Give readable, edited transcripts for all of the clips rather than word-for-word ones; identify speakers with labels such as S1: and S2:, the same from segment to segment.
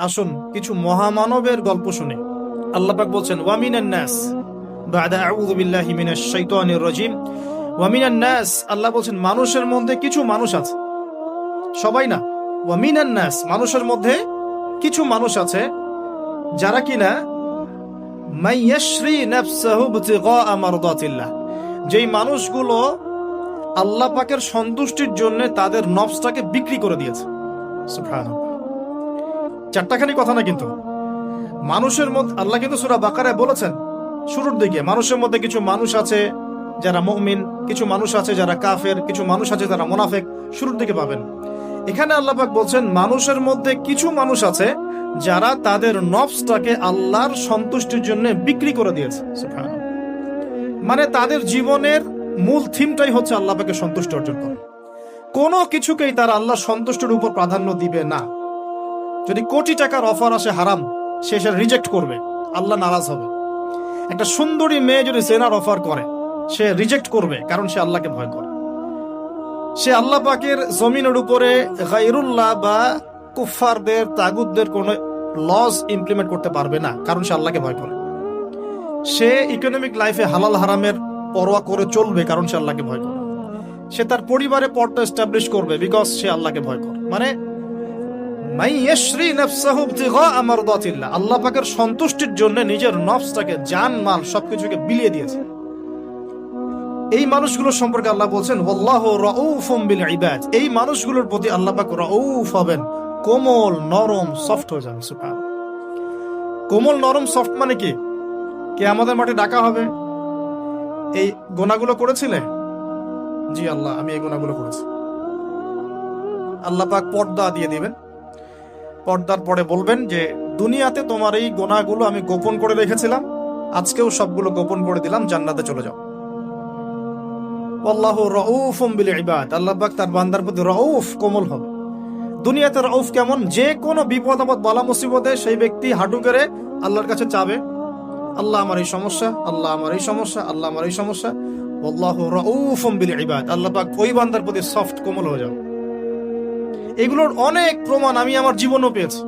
S1: আসুন কিছু মহামানবের গল্প শুনে। আল্লাহ পাক বলছেন ওয়ামিনান নাস বাদা আউযু বিল্লাহি মিনাশ শাইতানির রাজিম। ওয়ামিনান নাস, আল্লাহ বলছেন মানুষের মধ্যে কিছু মানুষ আছে, সবাই না। ওয়ামিনান নাস, মানুষের মধ্যে কিছু মানুষ আছে যারা কিনা মাইয়াশরি নাফসাহু ইবতিগা মারদাতিল্লাহ, যেই মানুষগুলো আল্লাহ পাকের সন্তুষ্টির জন্য তাদের নফসটাকে বিক্রি করে দিয়েছে। সুবহানাল্লাহ, চারটাখানি কথা না কিন্তু। মানুষের মধ্যে আল্লাহ কিন্তু সূরা বাকারায় বলেছেন শুরুর দিকে, মানুষের মধ্যে কিছু মানুষ আছে যারা মুমিন, কিছু মানুষ আছে যারা কাফের, কিছু মানুষ আছে যারা মুনাফিক, শুরুর দিকে পাবেন। এখানে আল্লাহ পাক বলছেন মানুষের মধ্যে কিছু মানুষ আছে যারা তাদের নফসটাকে আল্লাহর সন্তুষ্টির জন্য বিক্রি করে দিয়েছে। সুবহানাল্লাহ, মানে তাদের জীবনের মূল থিমটাই হচ্ছে আল্লাহ পাকে সন্তুষ্ট অর্জন করা। কোনো কিছুকেই তারা আল্লাহর সন্তুষ্টির উপর প্রাধান্য দিবে না। যদি কোটি টাকার অফার আসে হারাম, সে সেটা রিজেক্ট করবে, আল্লাহ নারাজ হবে। একটা সুন্দরী মেয়ে যদি জেনার অফার করে, সে রিজেক্ট করবে, কারণ সে আল্লাহকে ভয় করে। সে আল্লাহ পাকের জমিনের উপরে গায়রুল্লাহ বা কুফফারদের, তাগুতদের কোনো লজ ইমপ্লিমেন্ট করতে পারবে না, কারণ সে আল্লাহকে ভয় করে। সে ইকোনমিক লাইফে হালাল হারামের পরোয়া করে চলবে, কারণ সে আল্লাহকে ভয় করে। সে তার পরিবারে পর্দা এস্টাবলিশ করবে, বিকজ সে আল্লাহকে ভয় করে। মানে আল্লাহ পাকের সন্তুষ্টির জন্য নিজের নফসটাকে, জান মাল সবকিছুকে বিলিয়ে দিয়েছে। এই মানুষগুলোর সম্পর্কে আল্লাহ বলছেন ওয়াল্লাহু রাউফুম বিল ইবাদ, এই মানুষগুলোর প্রতি আল্লাহ পাক রাউফ হবেন, কোমল নরম সফট হয়ে যাবেন। সুবহানাল্লাহ, কোমল নরম সফট মানে কি? কিয়ামতের মাঠে ডাকা হবে, এই গুনাহগুলো করেছিলে? জি আল্লাহ, আমি এই গুনাহগুলো করেছি। আল্লাহ পাক পর্দা দিয়ে দিবেন। পর্দার পরে বলবেন যে দুনিয়াতে তোমার এই গুনাহগুলো আমি গোপন করে রেখেছিলাম, আজকেও সবগুলো গোপন করে দিলাম, জান্নাতে চলে যাও। আল্লাহু রাউফুম বিল ইবাদ, আল্লাহ পাক তার বান্দার প্রতি রাউফ, কোমল হবে। দুনিয়াতে রাউফ কেমন? যে কোনো বিপদ আপদ বালা মুসিবতে সেই ব্যক্তি হাঁটু গেড়ে আল্লাহর কাছে চাবে, আল্লাহ আমার এই সমস্যা, আল্লাহ আমার এই সমস্যা, আল্লাহ আমার এই সমস্যা। আল্লাহু রাউফুম বিল ইবাদ, আল্লাহ পাক ওই বান্দার প্রতি সফট, কোমল হয়ে যাবে। এগুলোর অনেক প্রমাণ আমি আমার জীবনও পেয়েছি।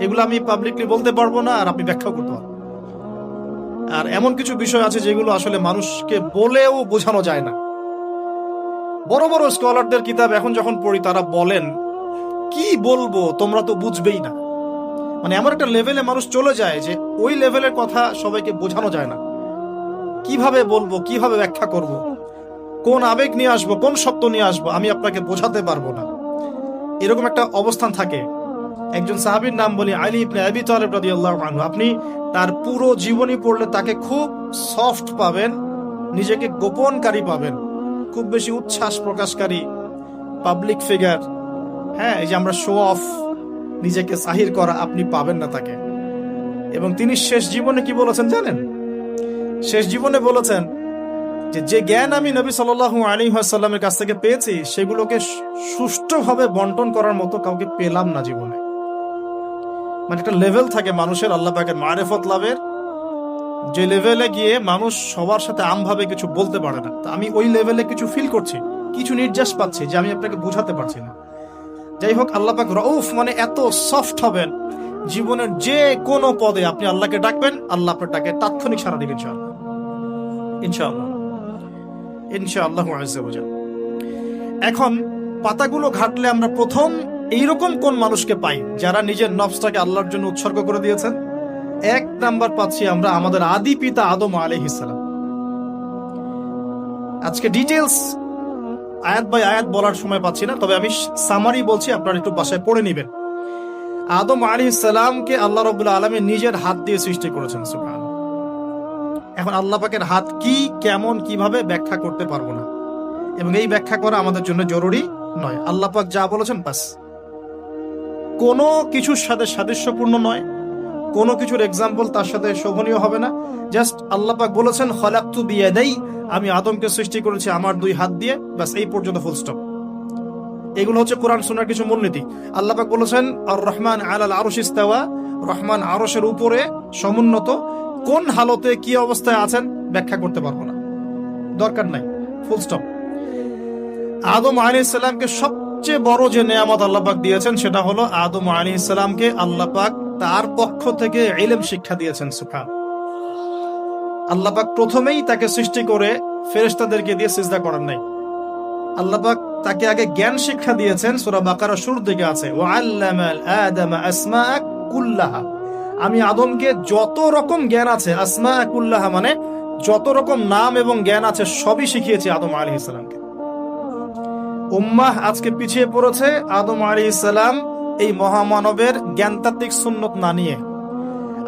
S1: এগুলো আমি পাবলিকলি বলতে পারবো না, আর আপনি ব্যাখ্যা করতে পারবেন। আর এমন কিছু বিষয় আছে যেগুলো আসলে মানুষকে বলেও বোঝানো যায় না। বড় বড় স্কলারদের কিতাব এখন যখন পড়ি, তারা বলেন কি বলবো, তোমরা তো বুঝবেই না। মানে এমন একটা লেভেলে মানুষ চলে যায় যে ওই লেভেলের কথা সবাইকে বোঝানো যায় না। কিভাবে বলবো, কিভাবে ব্যাখ্যা করব, কোন আবেগ নিয়ে আসবো, কোন শব্দ নিয়ে আসবো, আমি আপনাকে বোঝাতে পারবো না। এরকম একটা অবস্থান থাকে। একজন সাহাবীর নাম বলি, আলী ইবনে আবি তালিব রাদিয়াল্লাহু আনহু। আপনি তার পুরো জীবনী পড়লে তাকে খুব সফট পাবেন, নিজেকে গোপনকারী পাবেন, খুব বেশি উচ্ছ্বাস প্রকাশকারী পাবলিক ফিগার। হ্যাঁ, এই যে আমরা শো অফ, নিজেকে জাহির করা, আপনি পাবেন না তাকে। এবং তিনি শেষ জীবনে কি বলেছেন জানেন? শেষ জীবনে বলেছেন যে জ্ঞান আমি নবী সাল্লাল্লাহু আলাইহি ওয়াসাল্লামের কাছ থেকে পেয়েছি, সেগুলোকে সুষ্ঠুভাবে বন্টন করার মতো কাউকে পেলাম না জীবনে। মানে একটা লেভেল থাকে মানুষের আল্লাহ পাকের মারিফত লাভের, যে লেভেলে গিয়ে মানুষ সবার সাথে আমভাবে কিছু বলতে পারে না। তা আমি ওই লেভেলে কিছু ফিল করছি, কিছু নির্যাস পাচ্ছি যে আমি আপনাকে বোঝাতে পারছি না। যাই হোক, আল্লাহ পাক রাউফ মানে এত সফট হবেন, জীবনের যে কোনো পদে আপনি আল্লাহকে ডাকবেন, আল্লাহ আপনার ডাকে তাৎক্ষণিক সাড়া দিবেন। ইনশাআল্লাহ, ইনশাআল্লাহ আযজা ওয়া জাল। এখন পাতাগুলো ঘাটলে আমরা প্রথম এইরকম কোন মানুষকে পাই যারা নিজের নফসটাকে আল্লাহর জন্য উৎসর্গ করে দিয়েছেন? এক নাম্বার পাচ্ছি আমরা আমাদের আদি পিতা আদম আলাইহিস সালাম। আজকে ডিটেইলস আয়াত বাই আয়াত বলার সময় পাচ্ছি না, তবে আমি সামারি বলছি, আপনারা একটু বাসায় পড়ে নেবেন। আদম আলাইহিস সালামকে আল্লাহ রাব্বুল আলামিন নিজের হাত দিয়ে সৃষ্টি করেছেন। সুবহানাল্লাহ। এখন আল্লাহ পাকের হাত কি, কেমন, কিভাবে ব্যাখ্যা করতে পারবো না, এবং এই ব্যাখ্যা করা আমাদের জন্য জরুরি নয়। আল্লাহ পাক যা বলেছেন বাস, কোনো কিছুর সাথে সাদৃশ্যপূর্ণ নয়, কোনো কিছুর এক্সাম্পল তার সাথে শোভনীয় হবে না। জাস্ট আল্লাহ পাক বলেছেন খলাকতু বিয়াদাই, আমি আদমকে সৃষ্টি করেছি আমার দুই হাত দিয়ে, বাস এই পর্যন্ত, ফুল স্টপ। এগুলো হচ্ছে কোরআন সুন্নাহর কিছু মূলনীতি। আল্লাহ পাক বলেছেন আর রহমান আলাল আরশ ইস্তাওয়া, রহমান আরশের উপরে সমুন্নত। কোন হালতে কি অবস্থায় আছেন ব্যাখ্যা করতে পারবো না, দরকার নাই, ফুল স্টপ। আদম আলাইহিস সালামকে সবচেয়ে বড় যে নেয়ামত আল্লাহ পাক দিয়েছেন সেটা হলো আদম আলাইহিস সালামকে আল্লাহ পাক তার পক্ষ থেকে ইলম শিক্ষা দিয়েছেন। সুবহান আল্লাহ পাক প্রথমেই তাকে সৃষ্টি করে ফেরেশতাদেরকে দিয়ে সিজদা করার নাই। আল্লাহ পাক তাকে আগে জ্ঞান শিক্ষা দিয়েছেন। সূরা বাকারা শুরুর দিকে আছে, ওয়া আল্লামাল আদামা আসমা কুল্লাহা, আমি আদমকে যত রকম জ্ঞান আছে, আসমা কুল্লাহা মানে যত রকম নাম এবং জ্ঞান আছে সবই শিখিয়েছি আদম আলাইহিস সালামকে। উম্মাহ আজকে পিছিয়ে পড়েছে আদম আলাইহিস সালাম এই মহামানবের জ্ঞানতাত্ত্বিক সুন্নত না নিয়ে।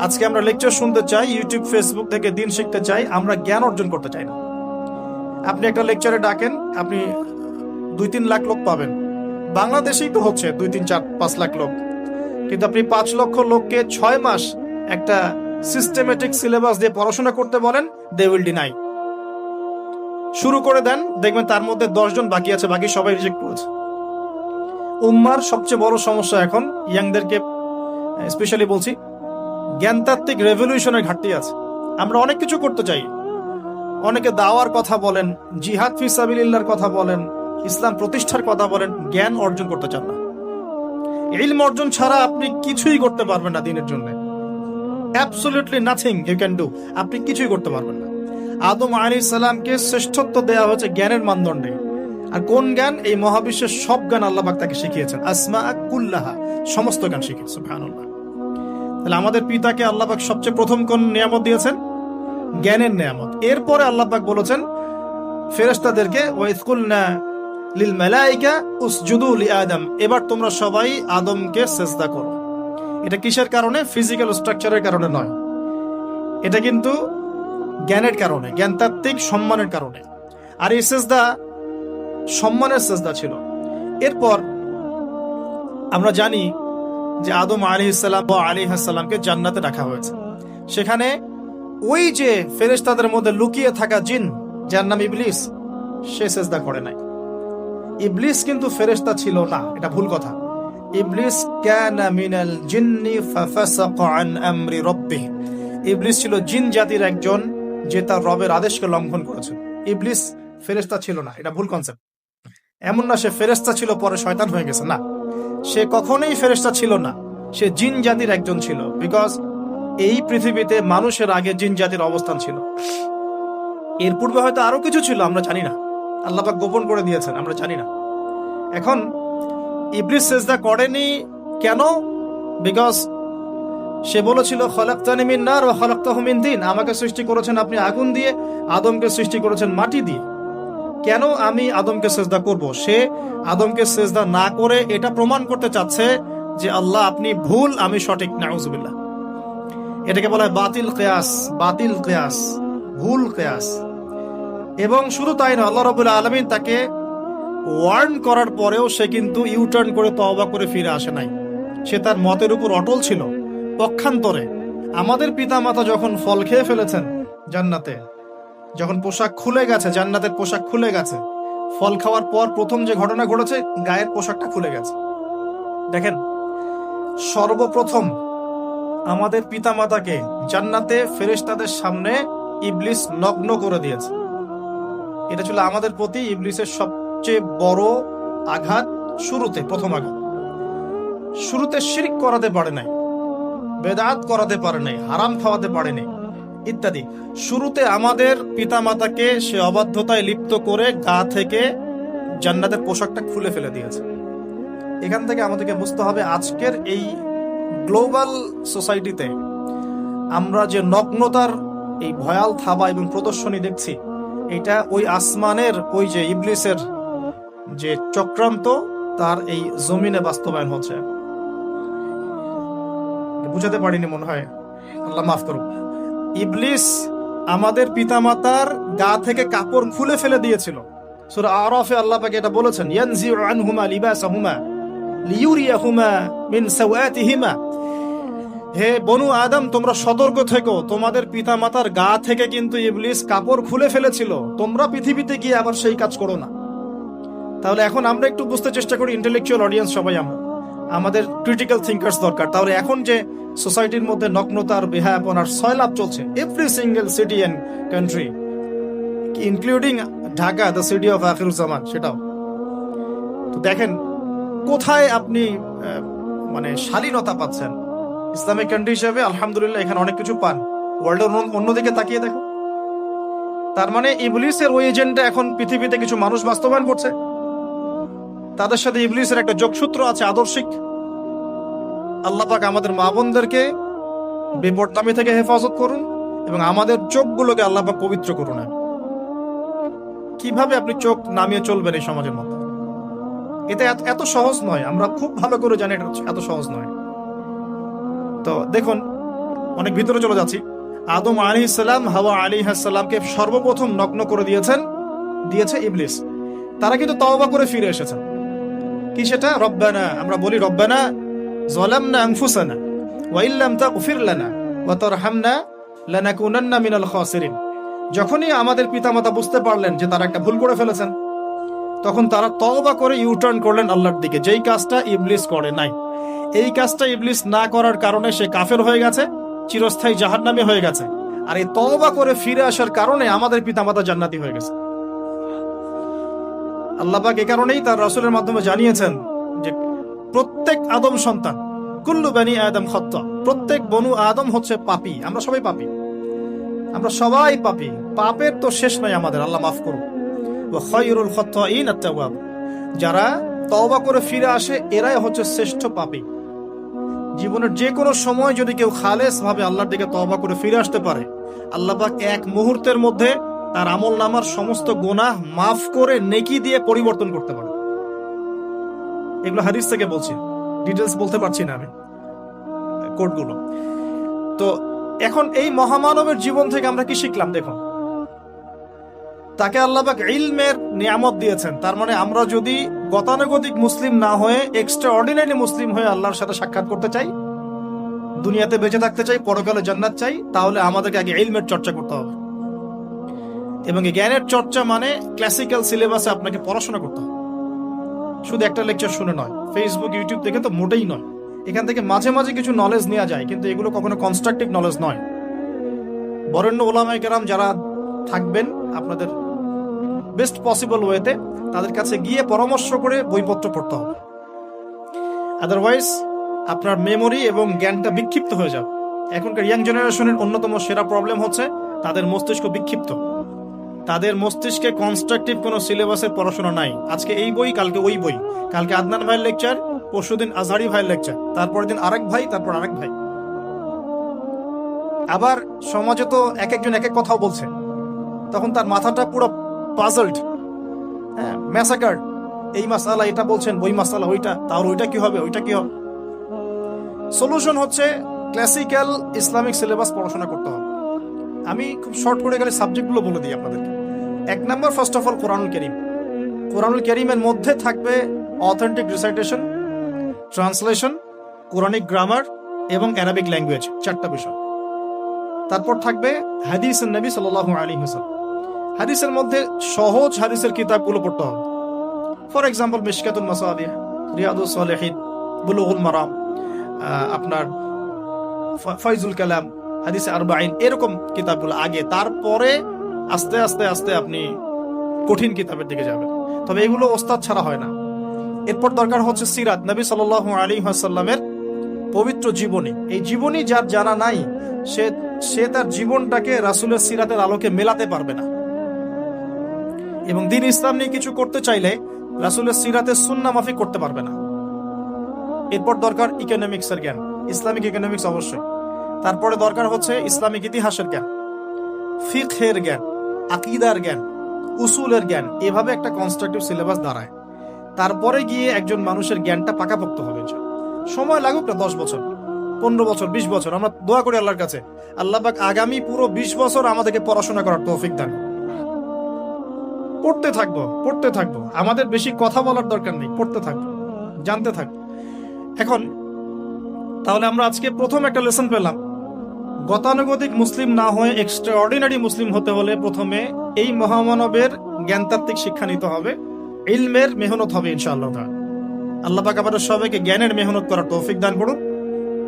S1: আজকে আমরা লেকচার শুনতে চাই, ইউটিউব ফেসবুক থেকে দিন শিখতে চাই, আমরা জ্ঞান অর্জন করতে চাই না। আপনি একটা লেকচারে ডাকেন, আপনি 2-3 লাখ লোক পাবেন। বাংলাদেশেই তো হচ্ছে 2-3-4-5 লাখ লোক, কিন্তু আপনি 5 লক্ষ লোককে 6 মাস একটা সিস্টেমেটিক সিলেবাস দিয়ে পড়াশোনা করতে বলেন, দে উইল ডিনাই। শুরু করে দেন, দেখবেন তার মধ্যে 10 জন বাকি আছে, বাকি সবাই রিজেক্ট করেছে। উম্মার সবচেয়ে বড় সমস্যা এখন, ইয়াংদেরকে স্পেশালি বলছি, জ্ঞানতাত্ত্বিক রেভলিউশনের ঘাটতি আছে। আমরা অনেক কিছু করতে চাই, অনেকে দাওয়ার কথা বলেন, জিহাদ ফি সাবিলিল্লাহর কথা বলেন, ইসলাম প্রতিষ্ঠার কথা বলেন, জ্ঞান অর্জন করতে চান না। ইলম অর্জন ছাড়া আপনি কিছুই করতে পারবেন না দিনের জন্য। Absolutely nothing you can do, আপনি কিছুই করতে পারবেন না। আদম আলাইহিস সালামকে শ্রেষ্ঠত্ব দেওয়া হচ্ছে জ্ঞানের মানদণ্ডে। আর কোন জ্ঞান? এই মহাবিশ্বের সব জ্ঞান আল্লাহ পাক তাকে শিখিয়েছেন, আসমা কুল্লাহা, সমস্ত জ্ঞান শিখিয়েছেন। সুবহানাল্লাহ। তাহলে আমাদের পিতাকে আল্লাহ পাক সবচেয়ে প্রথম কোন নিয়ামত দিয়েছেন? জ্ঞানের নিয়ামত। এরপরে আল্লাহ পাক বলেছেন ফেরেশতাদেরকে, ওয়াইজ কুলনা লিল মালাইকা উসজুদু লি আদম, এবার তোমরা সবাই আদমকে সিজদা করো। এটা কিসের কারণে? ফিজিক্যাল স্ট্রাকচারের কারণে নয়, এটা কিন্তু জ্ঞানের কারণে, জ্ঞানতাত্ত্বিক সম্মানের কারণে। আর এই সিজদা সম্মানের সিজদা ছিল। এরপর আমরা জানি যে আদম আলাইহিস সালামকে জান্নাতে রাখা হয়েছে। সেখানে ওই যে ফেরেশতাদের মধ্যে লুকিয়ে থাকা জিন, যার নাম ইবলিস, সে সিজদা করে নাই। ইবলিস কিন্তু ফেরেশতা ছিল না, এটা ভুল কথা। ইবলিস কানা মিনাল জিন্নি ফাফাসাকা আন আমরি রাব্বিহি, ইবলিস ছিল জিন জাতির একজন যে তার রবের আদেশকে লঙ্ঘন করেছে। ইবলিস ফেরেশতা ছিল না, এটা ভুল কনসেপ্ট। এমন না সে ফেরেশতা ছিল পরে শয়তান হয়ে গেছে, না, সে কখনোই ফেরেশতা ছিল না, সে জিন জাতির একজন ছিল। বিকজ এই পৃথিবীতে মানুষের আগে জিন জাতির অবস্থান ছিল। এর পূর্বে হয়তো আরো কিছু ছিল, আমরা জানি না, আল্লাহ পাক গোপন করে দিয়েছেন, আমরা জানি না। এখন ইবলিস সিজদা করেনি কেন? বিকজ সে বলেছিল খলাকতানি মিন নার ওয়া খলাকতাহু মিন তিন, আমাকে সৃষ্টি করেছেন আপনি আগুন দিয়ে, আদমকে সৃষ্টি করেছেন মাটি দিয়ে, কেন আমি আদমকে সিজদা করব? সে আদমকে সিজদা না করে এটা প্রমাণ করতে চাচ্ছে যে আল্লাহ আপনি ভুল, আমি সঠিক। নাউজুবিল্লাহ। এটাকে বলা হয় বাতিল কিয়াস, বাতিল কিয়াস, ভুল কিয়াস। এবং শুধু তাই না, আল্লাহ রাব্বুল আলামিন তাকে ওয়ার্ন করার পরেও সে কিন্তু ইউটার্ন করে তওবা করে ফিরে আসে নাই। সে তার মতের উপর অটল ছিল। পক্ষান্তরে আমাদের পিতামাতা যখন ফল খেয়ে ফেলেছেন জান্নাতে, যখন পোশাক খুলে গেছে, জান্নাতের পোশাক খুলে গেছে, ফল খাওয়ার পর প্রথম যে ঘটনা ঘটেছে, গায়ের পোশাকটা খুলে গেছে। দেখেন, সর্বপ্রথম আমাদের পিতামাতাকে জান্নাতে ফেরেশতাদের সামনে ইবলিস নগ্ন করে দিয়েছে। এটা ছিল আমাদের প্রতি ইবলিসের সবচেয়ে বড় আঘাত। শুরুতে, প্রথম আঘাত, শুরুতে শিরক করাতে পারে নাই, বেদাত করাতে পারে নাই, হারাম খাওয়াতে পারে নাই ইত্যাদি। শুরুতে আমাদের পিতামাতাকে সে অবাধ্যতায় লিপ্ত করে গা থেকে জান্নাতের পোশাকটা খুলে ফেলে দিয়েছে। এখান থেকে আমাদেরকে বুঝতে হবে আজকের এই গ্লোবাল সোসাইটিতে আমরা যে নগ্নতার এই ভয়াল থাবা এবং প্রদর্শনী দেখছি, এটা ওই আসমানের ওই যে ইবলিসের যে চক্রান্ত, তার এই জমিনে বাস্তবায়ন হচ্ছে। বুঝাতে পারিনি মনে হয়, আল্লাহ মাফ করুন। ইবলিস আমাদের পিতামাতার গা থেকে কাপড় খুলে ফেলে দিয়েছিল। সূরা আরাফে আল্লাহ পাক এটা বলেছেন, ইয়ানজিউ আনহুমা লিবাসাহুমা লিয়ুরিয়াহুমা মিন সাওয়াতিহিমা, হে বনু আদম তোমরা সতর্ক থেকো, তোমাদের পিতামাতার গা থেকে কিন্তু ইবলিস কাপড় খুলে ফেলেছিল, তোমরা পৃথিবীতে গিয়ে আবার সেই কাজ করো না। তাহলে এখন আমরা একটু বুঝতে চেষ্টা করি, ইন্টেলেকচুয়াল অডিয়েন্স সবাই আমরা, আমাদের ক্রিটিক্যাল থিঙ্কার্স দরকার। তাহলে এখন যে সোসাইটির মধ্যে নগ্নতার, বেহায়াপনার সয়লাভ চলছে, every single city and country including Dhaka, the city of আখিরুজ্জামান, সেটাও তো দেখেন কোথায় আপনি মানে শালীনতা পাচ্ছেন, ইসলামিক কান্ট্রি হিসেবে আলহামদুলিল্লাহ এখানে অনেক কিছু পান। ওয়ার্ল্ডের অন্যদিকে তাকিয়ে দেখো। তার মানে ইবলিসের ওই এজেন্ডা এখন পৃথিবীতে কিছু মানুষ বাস্তবায়ন করছে। তাদের সাথে ইবলিসের একটা যোগসূত্র আছে আদর্শিক। আল্লাহ পাক আমাদের মা বোনদেরকে বেপরদামি থেকে হেফাজত করুন এবং আমাদের চোখগুলোকে আল্লাহ পাক পবিত্র করুন। কিভাবে আপনি চোখ নামিয়ে চলবেন এই সমাজের মধ্যে, এটা এত সহজ নয়। আমরা খুব ভালো করে জানি এটা এত সহজ নয়। তো দেখুন, অনেক ভিতরে চলে যাচ্ছি। আদম আলাইহিস সালাম হাওয়া আলাইহিস সালামকে সর্বপ্রথম নগ্ন করে দিয়েছে ইবলিস। তারা কিন্তু তওবা করে ফিরে এসেছেন। কি সেটা? রব্বানা, আমরা বলি রব্বানা যালামনা আনফুসানা ওয়া ইল্লাম তাগফির লানা ওয়া তারহামনা লানাকুনান্না মিনাল খাসিরিন। যখনই আমাদের পিতামাতা বুঝতে পারলেন যে তারা একটা ভুল করে ফেলেছেন, তখন তারা তওবা করে ইউটার্ন করলেন আল্লাহর দিকে, যেই কাজটা ইবলিস করে নাই। এই কাজটা ইবলিস না করার কারণে সে কাফের হয়ে গেছে, চিরস্থায়ী জাহান্নামী হয়ে গেছে। আর এই তওবা করে ফিরে আসার কারণে আমাদের পিতামাতা জান্নাতি হয়ে গেছে। আল্লাহ পাক এই কারণেই তার রাসূলের মাধ্যমে জানিয়েছেন যে প্রত্যেক আদম সন্তান, কুল্লু বানি আদম খাত্তা, প্রত্যেক বনু আদম হচ্ছে পাপী। আমরা সবাই পাপী, আমরা সবাই পাপী। পাপের তো শেষ নাই আমাদের, আল্লাহ মাফ করুন। ওয়া খায়রুল খাত্তাইন আত-তাওয়াব, যারা তওবা করে ফিরে আসে এরাই হচ্ছে শ্রেষ্ঠ পাপী। জীবনের যে কোনো সময় যদি কেউ খালেস ভাবে আল্লাহর দিকে তওবা করে ফিরে আসতে পারে, আল্লাহ পাক এক মুহূর্তের মধ্যে তার আমলনামার সমস্ত গুনাহ মাফ করে নেকি দিয়ে পরিবর্তন করতে পারে। এগুলো হাদিস থেকে বলছি, ডিটেলস বলতে পারছি না আমি, কোডগুলো। তো এখন এই মহামানবের জীবন থেকে আমরা কি শিখলাম? দেখুন, তাকে আল্লাহ পাক ইলমের নিয়ামত দিয়েছেন। তার মানে আমরা যদি গতানুগতিক মুসলিম না হয়ে এক্সট্রা অর্ডিনারি মুসলিম হয়ে আল্লাহর সাথে সাক্ষাৎ করতে চাই, দুনিয়াতে বেঁচে থাকতে চাই, পরকালে জান্নাত চাই, তাহলে আমাদেরকে আগে ইলমের চর্চা করতে হবে। এবং এই জ্ঞানের চর্চা মানে ক্লাসিক্যাল সিলেবাসে আপনাকে পড়াশোনা করতে হবে। শুধু একটা লেকচার শুনে নয়, ফেসবুক ইউটিউব দেখে তো মোটেই নয়। এখান থেকে মাঝে মাঝে কিছু নলেজ নেওয়া যায়, কিন্তু এগুলো কখনো কনস্ট্রাকটিভ নলেজ নয়। বরেণ্য ওলামায়ে কেরাম যারা থাকবেন আপনাদের বেস্ট পসিবল ওয়েতে, তাদের কাছে গিয়ে পরামর্শ করে বইপত্র পড়তে হবে। আদারওয়াইজ আপনার মেমোরি এবং জ্ঞানটা বিক্ষিপ্ত হয়ে যাবে। এখনকার ইয়াং জেনারেশনের অন্যতম সেরা প্রবলেম হচ্ছে তাদের মস্তিষ্ক বিক্ষিপ্ত। তাদের মস্তিষ্কে কনস্ট্রাকটিভ কোনো সিলেবাসের পড়াশোনা নাই। আজকে এই বই, কালকে ওই বই, কালকে আদনান ভাইয়ের লেকচার, পরশুদিন আজহারি ভাইয়ের লেকচার, তারপরের দিন আরেক ভাই, তারপর আরেক ভাই। আবার সমাজে তো এক একজন এক এক কথাও বলছে, তখন তার মাথাটা পুরো পাজলড, হ্যাঁ, ম্যাসাকার। এই মাসালা এটা বলছেন, ওই মাসালা ওইটা, তার ওইটা কি হবে, ওইটা কি হবে। সলিউশন হচ্ছে ক্লাসিক্যাল ইসলামিক সিলেবাস পড়াশোনা করতে হবে। আমি খুব শর্ট করে গেলে সাবজেক্টগুলো বলে দিই আপনাদেরকে। 1 নম্বর, ফার্স্ট অফ অল কোরআনুল কারীম। কোরআনুল কারীমের মধ্যে থাকবে authentic recitation, translation, Quranic grammar এবং অ্যারাবিক ল্যাঙ্গুয়েজ, 4টা বিষয়। তারপর থাকবে হাদিসের নবী সাল্লাল্লাহু আলাইহি ওয়াসাল্লাম। হাদিসের মধ্যে সহজ হাদিসের কিতাবগুলো পড়তে হবে। ফর এক্সাম্পল মিশকাতুল মাসাবিহ, রিয়াদুস সালিহিন, বুলুগুল মারাম, আপনার ফাইজুল কালাম, হাদিসে আরবাঈন, এরকম কিতাবগুলো আগে। তারপরে আস্তে আস্তে আস্তে আপনি কঠিন কিতাবের দিকে যাবেন। তবে এগুলো ওস্তাদ ছাড়া হয় না। এরপর দরকার হচ্ছে সিরাত, নবী সাল্লাল্লাহু আলাইহি ওয়াসাল্লামের পবিত্র জীবনী। এই জীবনী যার জানা নাই, সে তার জীবনটাকে রাসূলের সিরাতের আলোকে মেলাতে পারবে না। এবং দ্বীন ইসলাম নিয়ে কিছু করতে চাইলে রাসূলের সিরাতের সুন্নাহ মাফিক করতে পারবে না। এরপর দরকার ইকোনমিক্সের জ্ঞান, ইসলামিক ইকোনমিক্স অবশ্যই। তারপরে দরকার হচ্ছে ইসলামিক ইতিহাসের জ্ঞান, ফিকহের জ্ঞান, আকীদার জ্ঞান, উসুলের জ্ঞান। এভাবে একটা কনস্ট্রাকটিভ সিলেবাস দাঁড়ায়। তারপরে গিয়ে একজন মানুষের জ্ঞানটা পাকাপোক্ত হবে। সময় লাগুক না, 10 বছর, 15 বছর, 20 বছর। আমরা দোয়া করি আল্লাহর কাছে, আল্লাহ পাক আগামী পুরো 20 বছর আমাদেরকে পড়াশোনা করার তৌফিক দান। পড়তে থাকবো। আমাদের বেশি কথা বলার দরকার নেই, পড়তে থাকবো, জানতে থাকবো। এখন তাহলে আমরা আজকে প্রথম একটা লেসন পেলাম, গতানুগতিক মুসলিম না হয়ে এক্সট্রা অর্ডিনারি মুসলিম হতে হলে প্রথমে এই মহামানবের জ্ঞানতাত্ত্বিক শিক্ষা নিতে হবে, ইলমের মেহনত হবে ইনশাআল্লাহ। আল্লাহ পাক আমাদের সবাইকে জ্ঞানের মেহনত করার তৌফিক দান করুন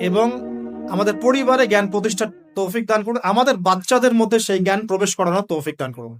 S1: এবং আমাদের পরিবারে জ্ঞান প্রতিষ্ঠার তৌফিক দান করুন। আমাদের বাচ্চাদের মধ্যে সেই জ্ঞান প্রবেশ করানোর তৌফিক দান করুন।